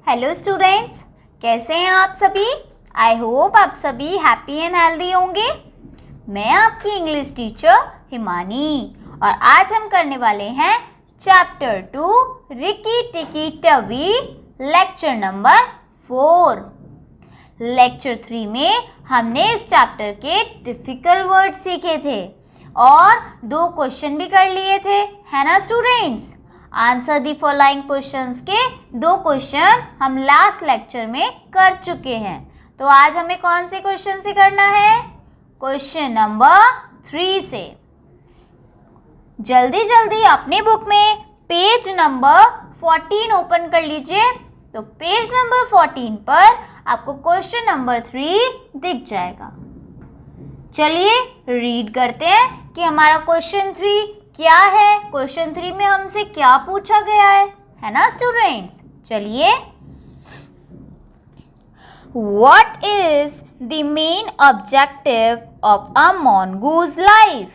Hello students, कैसे हैं आप सभी। आई होप आप सभी हैप्पी एंड हेल्दी होंगे। मैं आपकी इंग्लिश टीचर हिमानी और आज हम करने वाले हैं चैप्टर 2 रिकी टिकी टवी लेक्चर नंबर 4। लेक्चर 3 में हमने इस चैप्टर के डिफिकल्ट वर्ड सीखे थे और 2 क्वेश्चन भी कर लिए थे, है ना students. Answer the following questions के 2 क्वेश्चन हम लास्ट लेक्चर में कर चुके हैं। तो आज हमें कौन से क्वेश्चन से करना है? क्वेश्चन नंबर 3 से। जल्दी जल्दी अपनी बुक में पेज नंबर 14 ओपन कर लीजिए। तो पेज नंबर 14 पर आपको क्वेश्चन नंबर 3 दिख जाएगा। चलिए रीड करते हैं कि हमारा क्वेश्चन 3 क्या है। क्वेश्चन 3 में हमसे क्या पूछा गया है ना स्टूडेंट्स। चलिए, what is the main objective of a mongoose life.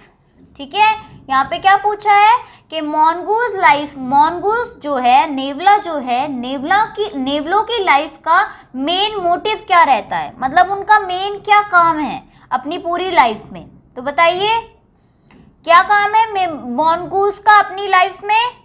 ठीक है, यहाँ पे क्या पूछा है कि मॉन्गूज लाइफ, मॉन्गूज जो है, नेवला जो है, नेवलों की लाइफ का मेन मोटिव क्या रहता है, मतलब उनका मेन क्या काम है अपनी पूरी लाइफ में। तो बताइए क्या काम है मॉन्गूज का अपनी लाइफ में।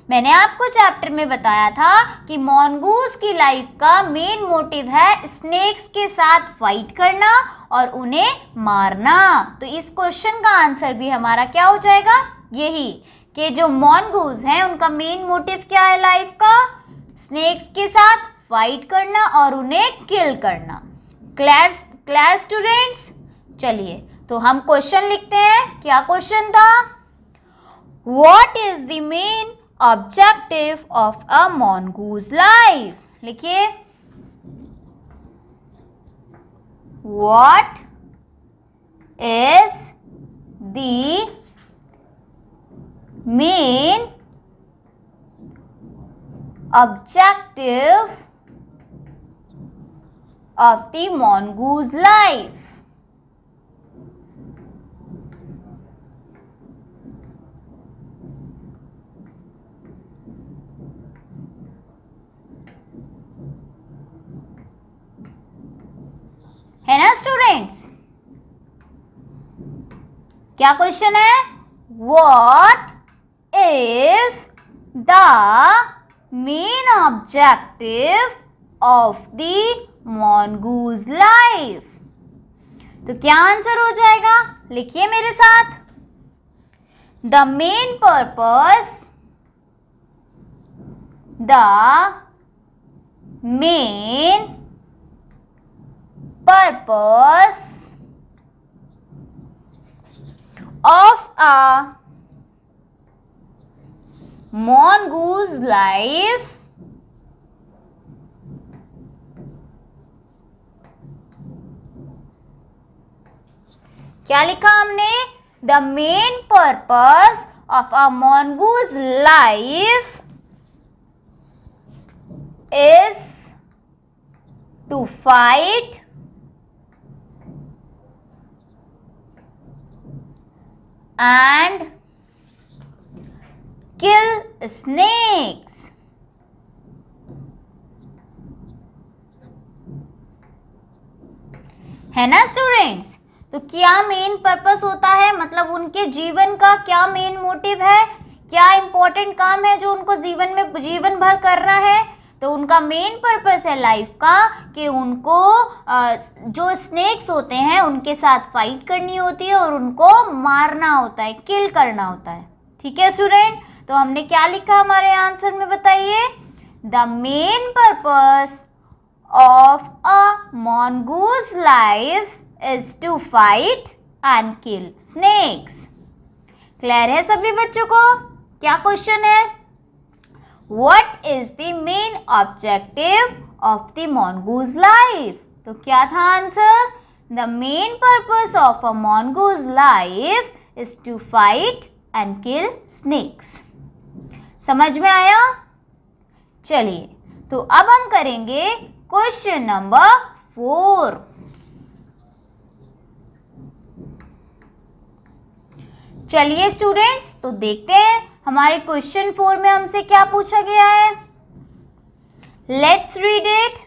मैंने आपको चैप्टर में बताया था कि मॉन्गूज की लाइफ का मेन मोटिव है स्नेक्स के साथ फाइट करना और उन्हें मारना। तो इस क्वेश्चन का आंसर भी हमारा क्या हो जाएगा, यही कि जो मॉन्गूज हैं उनका मेन मोटिव क्या है लाइफ का, स्नेक्स के साथ फाइट करना और उन्हें किल करना। Clear students. चलिए तो हम क्वेश्चन लिखते हैं। क्या क्वेश्चन था? What is the main objective of a mongoose life. लिखिए, what is the main objective of the mongoose life. है ना स्टूडेंट्स। क्या क्वेश्चन है? What is the main objective of the mongoose life. तो क्या आंसर हो जाएगा, लिखिए मेरे साथ। The main purpose, the main purpose of a mongoose life क्या लिखा हमने? The main purpose of a mongoose life is to fight and kill snakes. है ना स्टूडेंट्स। तो क्या मेन पर्पस होता है, मतलब उनके जीवन का क्या मेन मोटिव है, क्या इंपॉर्टेंट काम है जो उनको जीवन भर करना है। तो उनका मेन पर्पस है लाइफ का कि उनको जो स्नेक्स होते हैं उनके साथ फाइट करनी होती है और उनको मारना होता है, किल करना होता है। ठीक है स्टूडेंट। तो हमने क्या लिखा हमारे आंसर में, बताइए। The main purpose of a mongoose life is to fight and kill snakes. Clear है सभी बच्चों को। क्या क्वेश्चन है? What is the main objective of the mongoose life? तो क्या था answer? The main purpose of a mongoose life is to fight and kill snakes. समझ में आया? चलिए तो अब हम करेंगे क्वेश्चन नंबर 4। चलिए स्टूडेंट्स तो देखते हैं हमारे क्वेश्चन 4 में हमसे क्या पूछा गया है। Let's read it.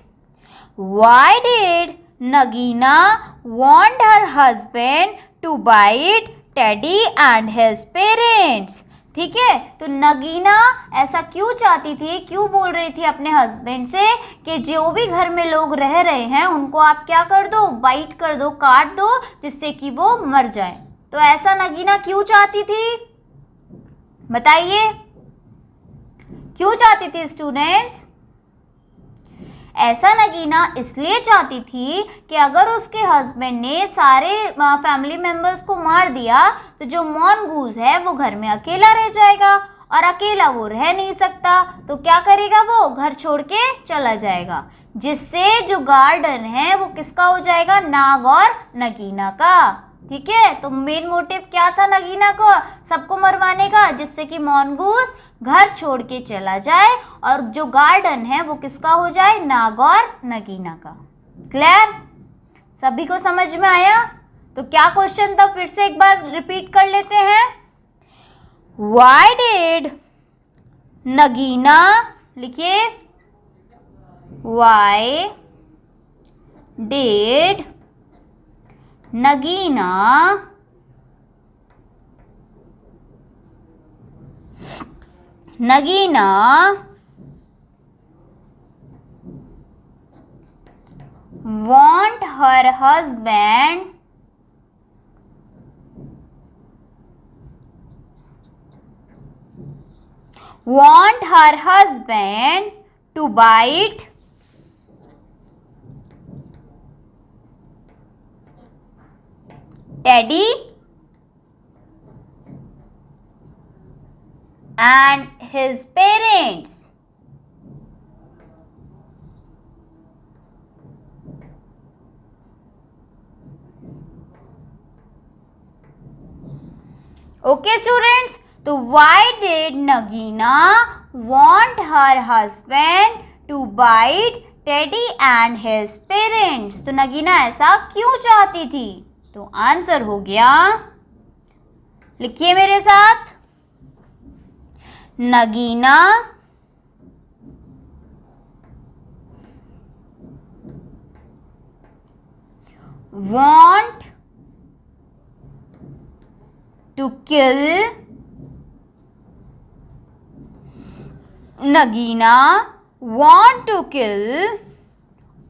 Why did Nagina want her husband to bite Teddy and his parents? ठीक है, तो नगीना ऐसा क्यों चाहती थी, क्यों बोल रही थी अपने हस्बैंड से कि जो भी घर में लोग रह रहे हैं उनको आप क्या कर दो, बाइट कर दो, काट दो, जिससे कि वो मर जाए। तो ऐसा नगीना क्यों चाहती थी, बताइए क्यों चाहती थी स्टूडेंट्स? ऐसा नगीना इसलिए चाहती थी कि अगर उसके हस्बैंड ने सारे फैमिली मेंबर्स को मार दिया तो जो मॉनगूज है वो घर में अकेला रह जाएगा, और अकेला वो रह नहीं सकता, तो क्या करेगा, वो घर छोड़ के चला जाएगा, जिससे जो गार्डन है वो किसका हो जाएगा, नाग और नगीना का। ठीक है, तो मेन मोटिव क्या था नगीना को सबको मरवाने का, जिससे कि मॉनगूज घर छोड़ के चला जाए और जो गार्डन है वो किसका हो जाए, नाग और नगीना का। क्लियर, सभी को समझ में आया? तो क्या क्वेश्चन था, फिर से एक बार रिपीट कर लेते हैं। Why did नगीना, लिखिए, Why did Nagina want her husband to bite Teddy and his parents? Okay students, तो why did Nagina want her husband to bite Teddy and his parents? तो नगीना ऐसा क्यों चाहती थी? तो आंसर हो गया, लिखिए मेरे साथ, Nagina want to kill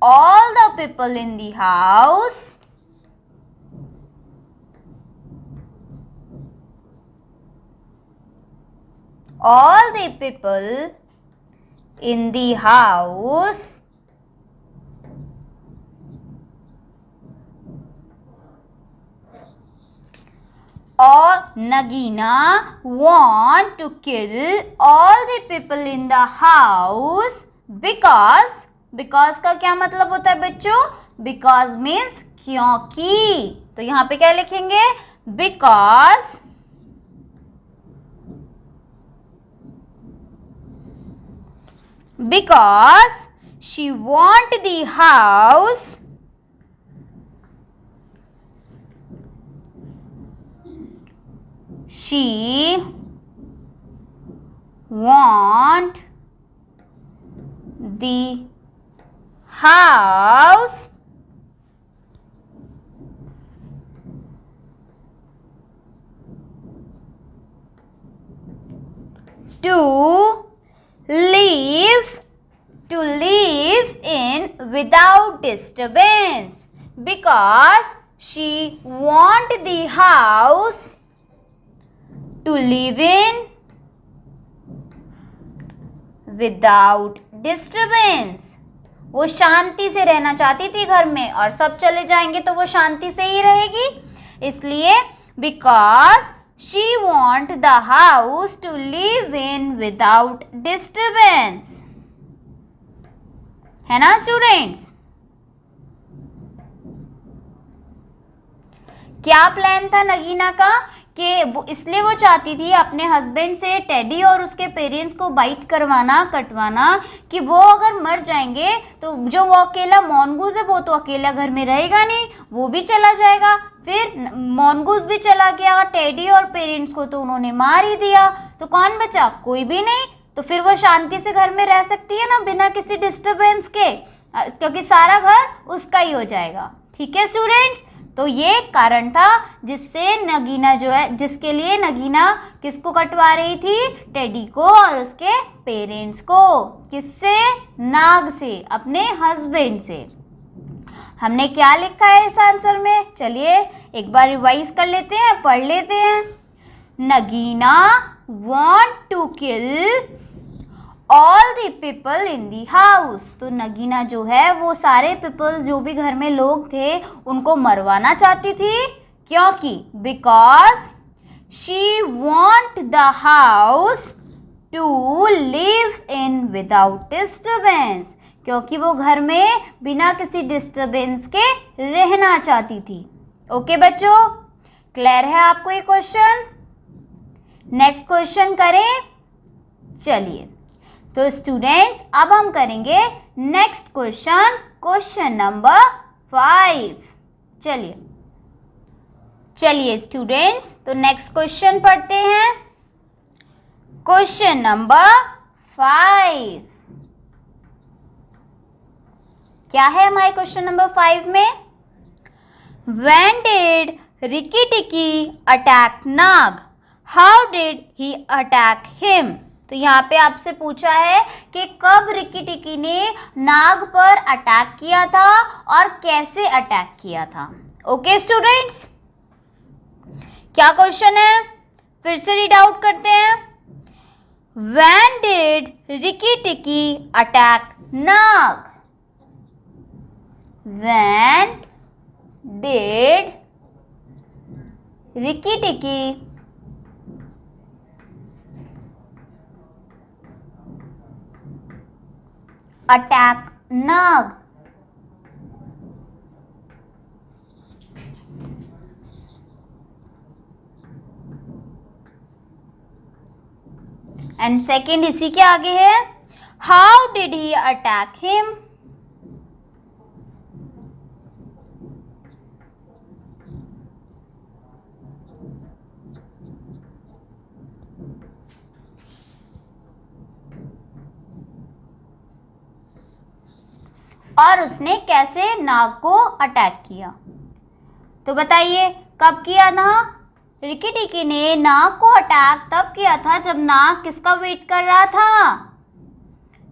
all the people in the house or Nagina want to kill all the people in the house because का क्या मतलब होता है बच्चों? Because means क्योंकि, तो यहाँ पे क्या लिखेंगे, because she want the house to live in without disturbance, because she want the house to live in without disturbance. वो शांति से रहना चाहती थी घर में, और सब चले जाएंगे तो वो शांति से ही रहेगी, इसलिए because she want the house to live in without disturbance, है ना स्टूडेंट्स? क्या प्लान था नगीना का कि वो इसलिए वो चाहती थी अपने हस्बैंड से टेडी और उसके पेरेंट्स को बाइट करवाना, कटवाना, कि वो अगर मर जाएंगे तो जो वो अकेला मॉनगूज है वो तो अकेला घर में रहेगा नहीं, वो भी चला जाएगा। फिर मॉनगूज भी चला गया, टेडी और पेरेंट्स को तो उन्होंने मार ही दिया, तो कौन बचा? कोई भी नहीं। तो फिर वो शांति से घर में रह सकती है ना, बिना किसी डिस्टरबेंस के, क्योंकि सारा घर उसका ही हो जाएगा। ठीक है स्टूडेंट्स, तो ये कारण था जिससे नगीना जो है, जिसके लिए नगीना किसको कटवा रही थी, टेडी को और उसके पेरेंट्स को। किससे? नाग से, अपने हस्बैंड से। हमने क्या लिखा है इस आंसर में, चलिए एक बार रिवाइज कर लेते हैं, पढ़ लेते हैं। Nagina want to kill all the people in the house। तो नगीना जो है वो सारे पीपल, जो भी घर में लोग थे, उनको मरवाना चाहती थी। क्योंकि because she want the house to live in without disturbance। क्योंकि वो घर में बिना किसी डिस्टरबेंस के रहना चाहती थी। ओके बच्चों, क्लियर है आपको ये क्वेश्चन? नेक्स्ट क्वेश्चन करें। चलिए, तो स्टूडेंट्स अब हम करेंगे नेक्स्ट क्वेश्चन, क्वेश्चन नंबर 5। चलिए स्टूडेंट्स, तो नेक्स्ट क्वेश्चन पढ़ते हैं। क्वेश्चन नंबर 5 क्या है हमारे क्वेश्चन नंबर 5 में? When did Rikki Tikki attack Nag? How did he attack him? तो यहाँ पे आपसे पूछा है कि कब रिक्की टिक्की ने नाग पर अटैक किया था और कैसे अटैक किया था। ओके स्टूडेंट्स, क्या क्वेश्चन है, फिर से रीड आउट करते हैं। When did Rikki Tikki attack Nag? When did Rikki Tikki attack Nag? And second इसी के आगे है, how did he attack him? और उसने कैसे नाग को अटैक किया। तो बताइए कब किया था? रिक्की टिक्की ने नाग को अटैक तब किया था जब नाग किसका वेट कर रहा था?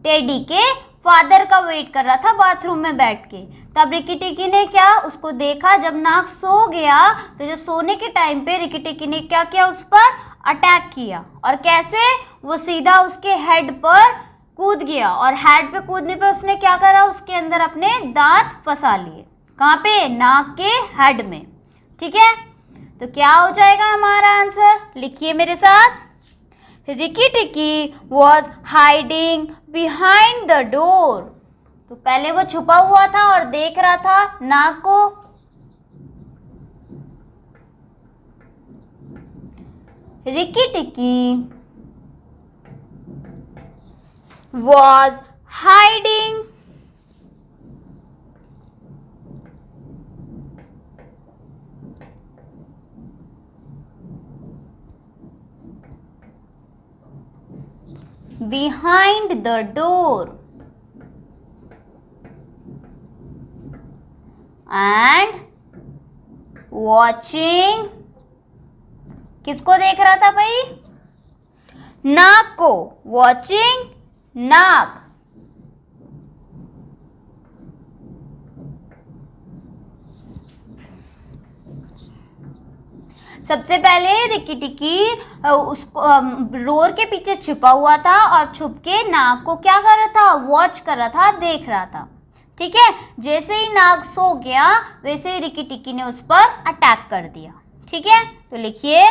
टेडी के फादर का वेट कर रहा था बाथरूम में बैठ के। तब रिक्की टिक्की ने क्या, उसको देखा जब नाग सो गया, तो जब सोने के टाइम पे रिक्की टिक्की ने क्या किया, उस पर अटैक किया। और कैसे? वो सीधा उसके हेड पर कूद गया और हेड पे कूदने पे उसने क्या करा, उसके अंदर अपने दांत फंसा लिए। कहाँ पे? नाक के हेड में। ठीक है, तो क्या हो जाएगा हमारा आंसर, लिखिए मेरे साथ। Rikki Tikki was hiding behind the door. तो पहले वो छुपा हुआ था और देख रहा था नाग को। Rikki Tikki was hiding behind the door and watching, किसको देख रहा था भाई? नाग को। watching नाग। सबसे पहले रिक्की टिक्की उसको डोर के पीछे छिपा हुआ था और छुप के नाग को क्या कर रहा था? वॉच कर रहा था, देख रहा था। ठीक है, जैसे ही नाग सो गया वैसे ही रिक्की टिक्की ने उस पर अटैक कर दिया। ठीक है, तो लिखिए,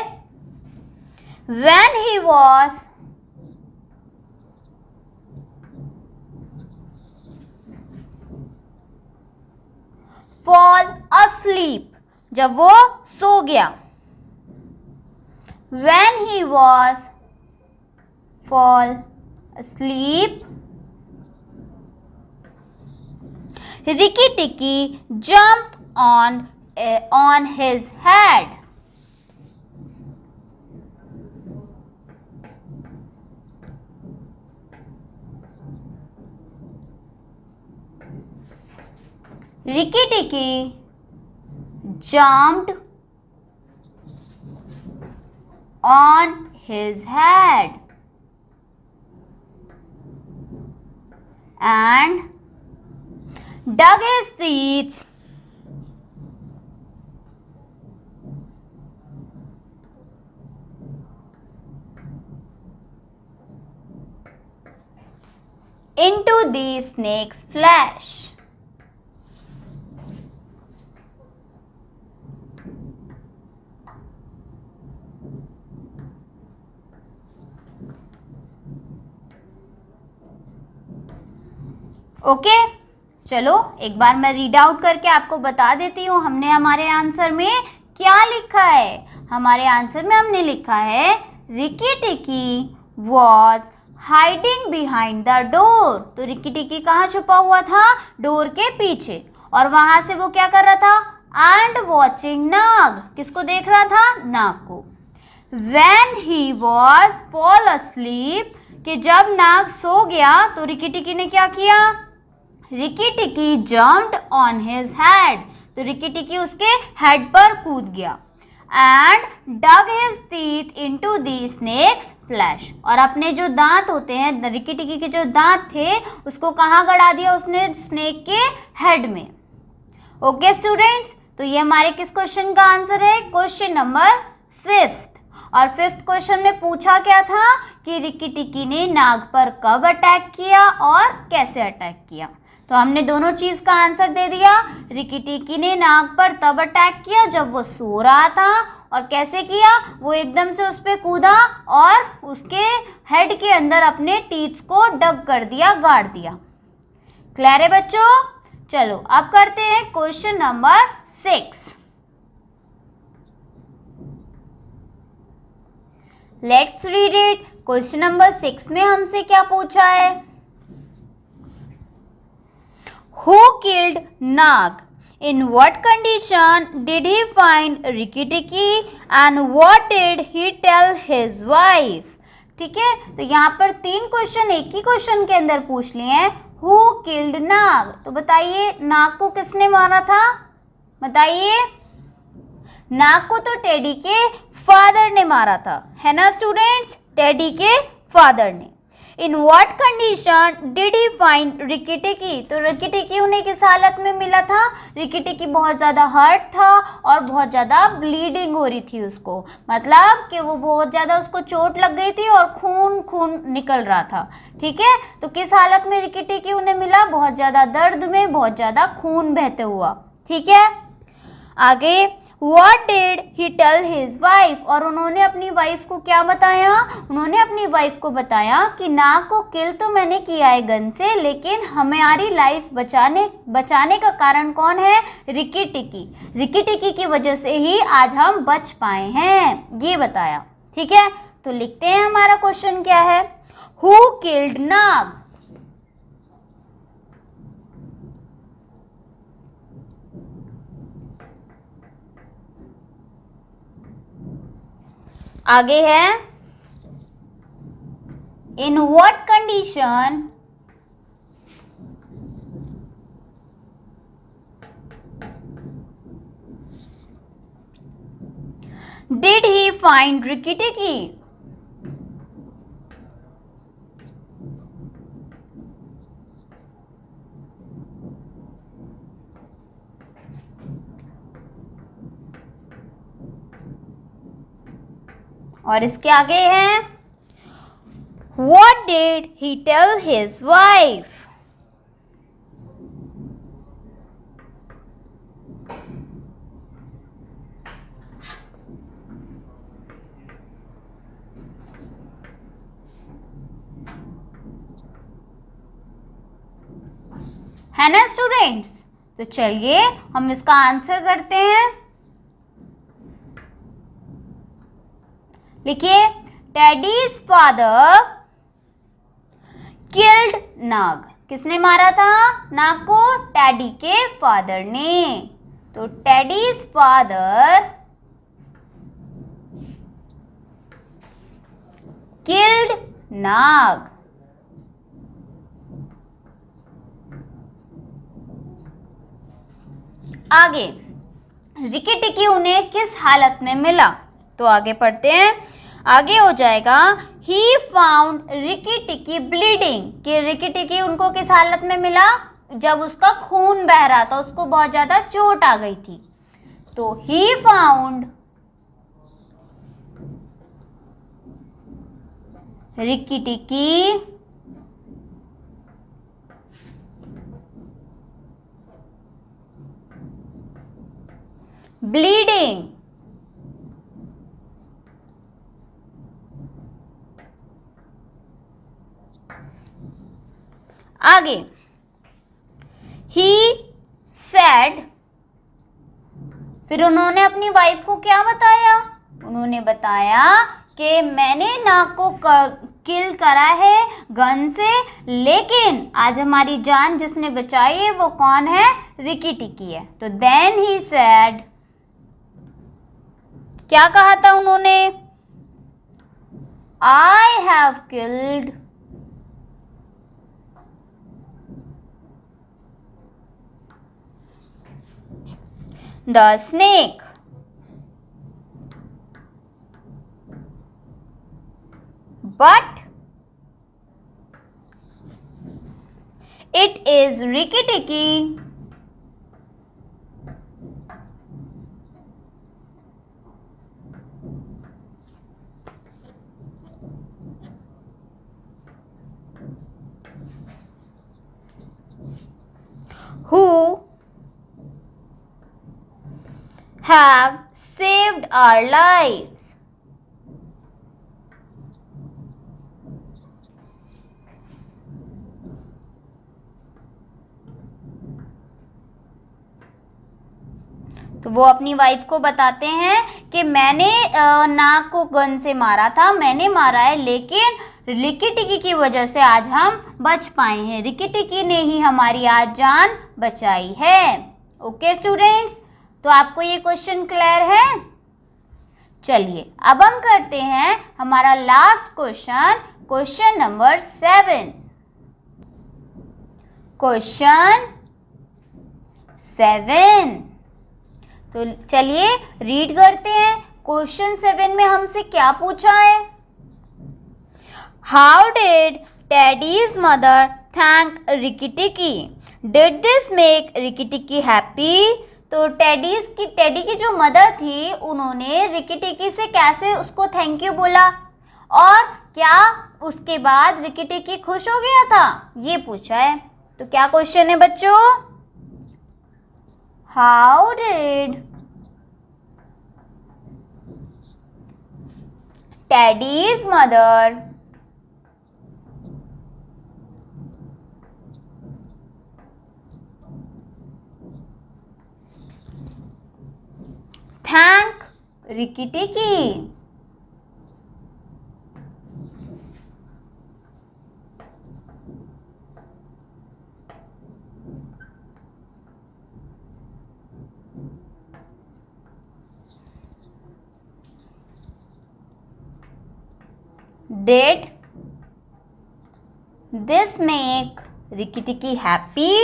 when he was fall asleep, जब वो सो गया। When he was fall asleep, Rikki Tikki jumped on his head. Rikki Tikki jumped on his head and dug his teeth into the snake's flesh. Okay चलो एक बार मैं read out करके आपको बता देती हूँ हमने हमारे आंसर में क्या लिखा है। हमारे आंसर में हमने लिखा है रिकी टिकी was hiding behind the door. तो रिकी टिकी कहाँ छुपा हुआ था? डोर के पीछे। और वहां से वो क्या कर रहा था? एंड वॉचिंग नाग। किसको देख रहा था? नाग को। When he was fall asleep, कि जब नाग सो गया तो रिकी टिकी ने क्या किया? Rikki Tikki jumped on his head. तो रिकी टिकी उसके हेड पर कूद गया। And dug his teeth into the snake's flesh. और अपने जो दांत होते हैं, रिकी टिकी के जो दांत थे, उसको कहाँ गड़ा दिया उसने? स्नेक के हेड में। ओके स्टूडेंट्स, तो ये हमारे किस क्वेश्चन का आंसर है? Question number 5। और 5th क्वेश्चन में पूछा क्या था कि रिकी टिकी ने नाग पर कब अटैक किया और कैसे अटैक किया। तो हमने दोनों चीज का आंसर दे दिया। रिकी टिकी ने नाग पर तब अटैक किया जब वो सो रहा था। और कैसे किया? वो एकदम से उस पर कूदा और उसके हेड के अंदर अपने टीथ को डग कर दिया, गाड़ दिया। क्लियर है बच्चों? चलो अब करते हैं question number 6। Let's read it. Question number 6 में हमसे क्या पूछा है? Who killed Nag? In what condition did he find Rikki Tikki and what did he tell his wife? ठीक है, तो यहाँ पर 3 क्वेश्चन एक ही क्वेश्चन के अंदर पूछ लिए हैं। Who killed Nag? तो बताइए नाग को किसने मारा था? बताइए। नाग को तो टेडी के फादर ने मारा था, है ना स्टूडेंट्स? टेडी के फादर ने। In what condition did he find Ricky टिकी? तो रिकी टिकी उन्हें किस हालत में मिला था? रिकी टिकी बहुत ज़्यादा हर्ट था और बहुत ज़्यादा ब्लीडिंग हो रही थी उसको, मतलब कि वो बहुत ज़्यादा उसको चोट लग गई थी और खून खून निकल रहा था। ठीक है, तो किस हालत में रिकी टिकी उन्हें मिला? बहुत ज़्यादा दर्द में, बहुत ज़्यादा खून बहते हुआ। ठीक है, आगे What did he tell his wife? और उन्होंने अपनी वाइफ को क्या बताया? उन्होंने अपनी वाइफ को बताया कि नाग को किल तो मैंने किया है गन से, लेकिन हमारी लाइफ बचाने का कारण कौन है? रिकी टिकी। रिकी टिकी की वजह से ही आज हम बच पाए हैं, ये बताया। ठीक है, तो लिखते हैं हमारा क्वेश्चन क्या है। Who killed नाग? आगे है in what condition did he find Ricky टिकी? और इसके आगे है What did he tell his wife? है ना स्टूडेंट्स? तो चलिए हम इसका आंसर करते हैं। लिखिए, टेडीज फादर किल्ड नाग। किसने मारा था नाग को? टेडी के फादर ने। तो टेडीज फादर किल्ड नाग। आगे, रिकी टिकी उन्हें किस हालत में मिला? तो आगे पढ़ते हैं। आगे हो जाएगा ही फाउंड रिकी टिकी ब्लीडिंग, कि रिकी टिकी उनको किस हालत में मिला? जब उसका खून बह रहा था, उसको बहुत ज्यादा चोट आ गई थी। तो ही फाउंड रिकी टिकी ब्लीडिंग। आगे, ही सेड, फिर उन्होंने अपनी वाइफ को क्या बताया? उन्होंने बताया कि मैंने नाक को किल करा है गन से, लेकिन आज हमारी जान जिसने बचाई है वो कौन है? रिकी टिकी है। तो देन ही सेड, क्या कहा था उन्होंने? I have killed the snake, but it is Rikki Tikki who have saved our lives. तो वो अपनी वाइफ को बताते हैं कि मैंने नाक को गन से मारा था, मैंने मारा है, लेकिन रिकी टिकी की वजह से आज हम बच पाए हैं। रिकी टिकी ने ही हमारी आज जान बचाई है। ओके स्टूडेंट्स, तो आपको ये क्वेश्चन क्लियर है? चलिए अब हम करते हैं हमारा last question, question number 7। Question 7, तो चलिए रीड करते हैं। क्वेश्चन 7 में हमसे क्या पूछा है? How did teddies mother thank Ricky टिकी? डिड दिस मेक रिकी टिकी हैप्पी? तो टेडी की जो मदर थी, उन्होंने रिकी टिकी से कैसे उसको थैंक यू बोला, और क्या उसके बाद रिकी टिकी खुश हो गया था, ये पूछा है। तो क्या क्वेश्चन है बच्चों? How did teddies mother thank Ricky टिकी? Did this make Rikki Tikki happy?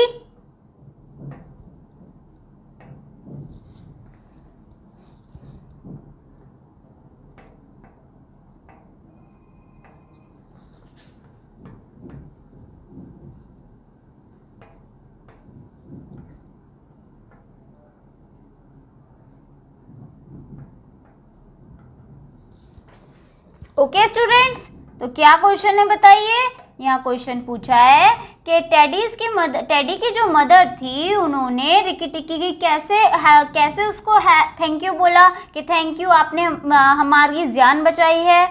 Okay students, तो क्या क्वेश्चन है बताइए? यहाँ क्वेश्चन पूछा है कि टेडी की जो मदर थी, उन्होंने रिकी टिकी की कैसे उसको थैंक यू बोला कि थैंक यू, आपने हमारी जान बचाई है,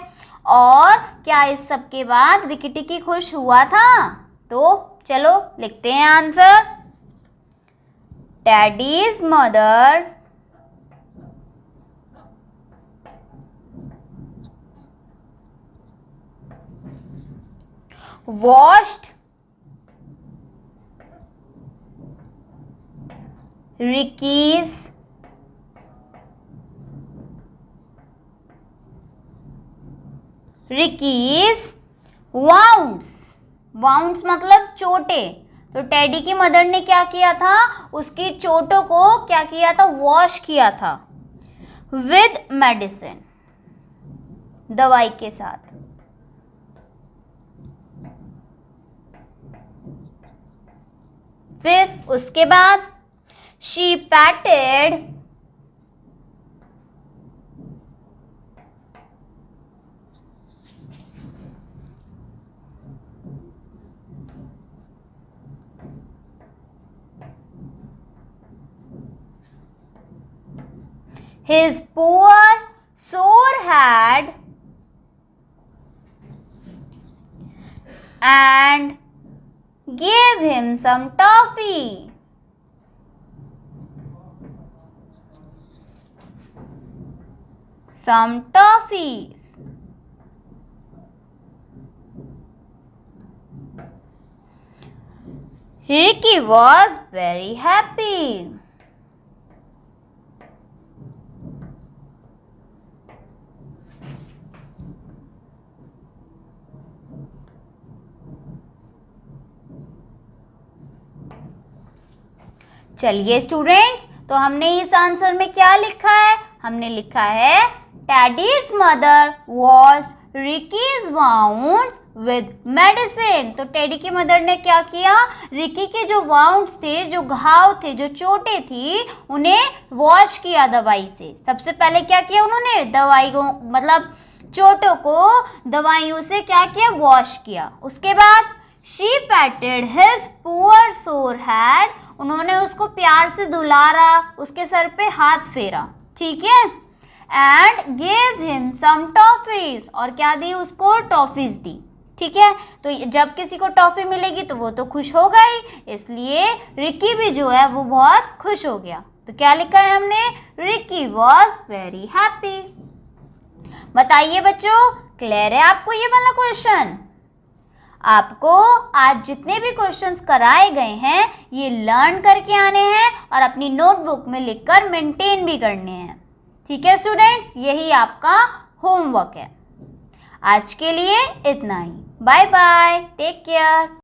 और क्या इस सब के बाद रिकी टिकी खुश हुआ था? तो चलो लिखते हैं answer. Teddies mother washed Ricky's wounds। wounds मतलब चोटें, तो टेडी की मदर ने क्या किया था, उसकी चोटों को क्या किया था, वॉश किया था विद मेडिसिन, दवाई के साथ। फिर उसके बाद she पैटेड his poor sore head and gave him some toffee. Some toffees. Ricky was very happy. चलिए स्टूडेंट्स, तो हमने इस आंसर में क्या लिखा है, हमने लिखा है Teddy's mother washed Rikki's wounds with medicine. तो टेडी की मदर ने क्या किया, रिकी के जो वाउंड्स थे, जो घाव थे, जो चोटें थी, उन्हें वॉश किया दवाई से। सबसे पहले क्या किया उन्होंने, दवाई को मतलब चोटों को दवाइयों से क्या किया, वॉश किया। उसके बाद शी पैटेड हिज पुअर सोर हेड, उन्होंने उसको प्यार से दुलारा, उसके सर पे हाथ फेरा, ठीक है। And gave him some toffees, और क्या दी उसको, टॉफीज दी, ठीक है। तो जब किसी को टॉफी मिलेगी तो वो तो खुश होगा ही, इसलिए रिकी भी जो है वो बहुत खुश हो गया। तो क्या लिखा है हमने, रिकी वॉज वेरी हैप्पी। बताइए बच्चों, क्लियर है आपको ये वाला क्वेश्चन? आपको आज जितने भी क्वेश्चंस कराए गए हैं ये लर्न करके आने हैं और अपनी नोटबुक में लिखकर मेंटेन भी करने हैं, ठीक है स्टूडेंट्स, यही आपका होमवर्क है। आज के लिए इतना ही, बाय बाय, टेक केयर।